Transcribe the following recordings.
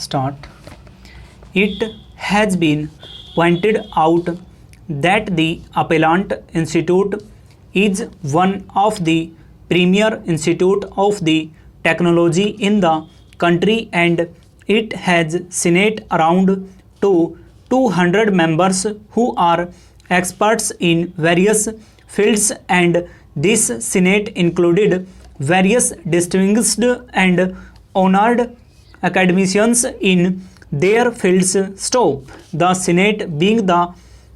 start. It has been pointed out that the Appellant Institute is one of the premier institute of the technology in the country, and it has Senate around to 200 members who are experts in various fields, and this Senate included various distinguished and honored academicians in their fields. Stop. The Senate, being the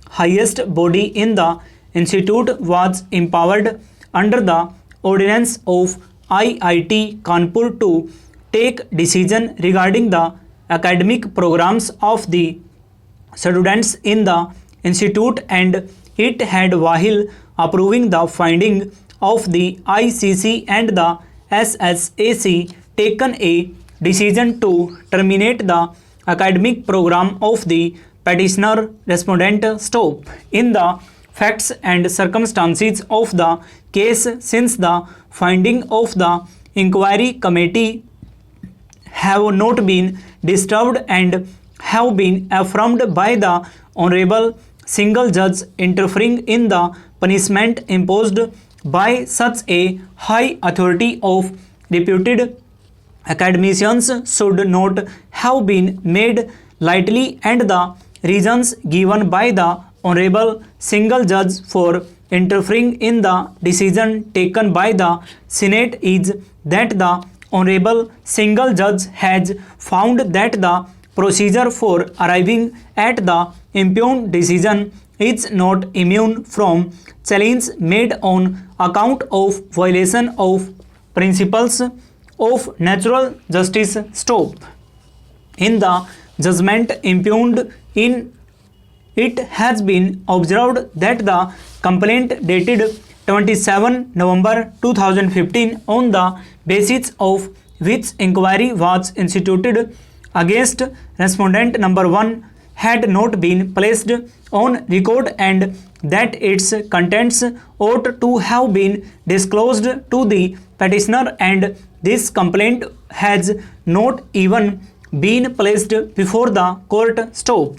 highest body in the institute, was empowered under the ordinance of IIT Kanpur to take decision regarding the academic programs of the students in the institute, and it had, while approving the finding of the ICC and the SSAC, taken a decision to terminate the academic program of the petitioner respondent. Stop. In the facts and circumstances of the case, since the finding of the inquiry committee have not been disturbed and have been affirmed by the Honorable Single Judge, interfering in the punishment imposed by such a high authority of reputed academicians should not have been made lightly, and the reasons given by the Honorable Single Judge for interfering in the decision taken by the Senate is that the Honorable Single Judge has found that the procedure for arriving at the impugned decision is not immune from challenge made on account of violation of principles of natural justice. Stop. In the judgment impugned in, it has been observed that the complaint dated 27 November 2015, on the basis of which inquiry was instituted against respondent number 1, had not been placed on record, and that its contents ought to have been disclosed to the petitioner, and this complaint has not even been placed before the court. Stop.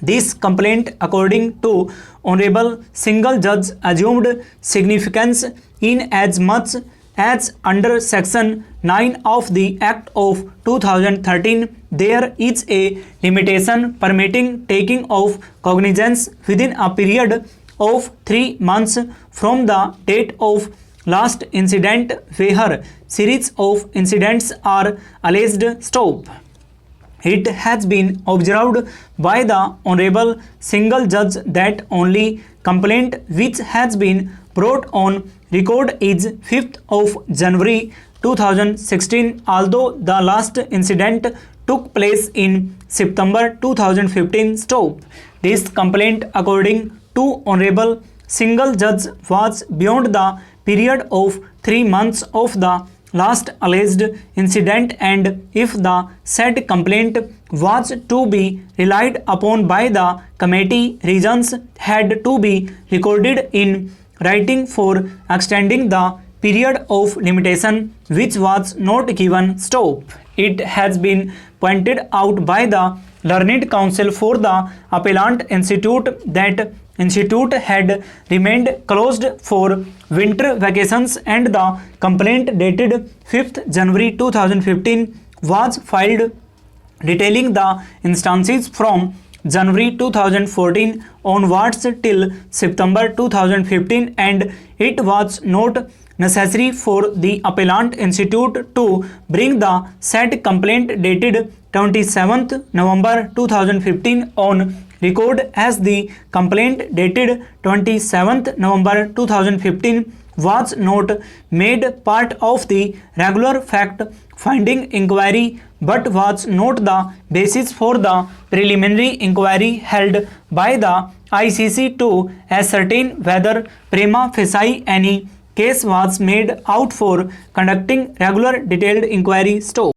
This complaint, according to Honorable Single Judge, assumed significance in as much as under Section 9 of the Act of 2013 there is a limitation permitting taking of cognizance within a period of 3 months from the date of last incident where series of incidents are alleged. Stop. It has been observed by the Honorable Single Judge that only complaint which has been brought on record is 5th of January 2016, although the last incident took place in September 2015. Stop. This complaint, according to Honorable Single Judge, was beyond the period of 3 months of the last alleged incident, and if the said complaint was to be relied upon by the committee, reasons had to be recorded in writing for extending the period of limitation, which was not given. Stop. It has been pointed out by the learned counsel for the Appellant Institute that institute had remained closed for winter vacations, and the complaint dated 5th January 2015 was filed detailing the instances from January 2014 onwards till September 2015, and it was not necessary for the Appellant Institute to bring the said complaint dated 27th November 2015 on record, as the complaint dated 27th November 2015 was not made part of the regular fact finding inquiry, but was not the basis for the preliminary inquiry held by the ICC to ascertain whether prima facie any case was made out for conducting regular detailed inquiry. Stop.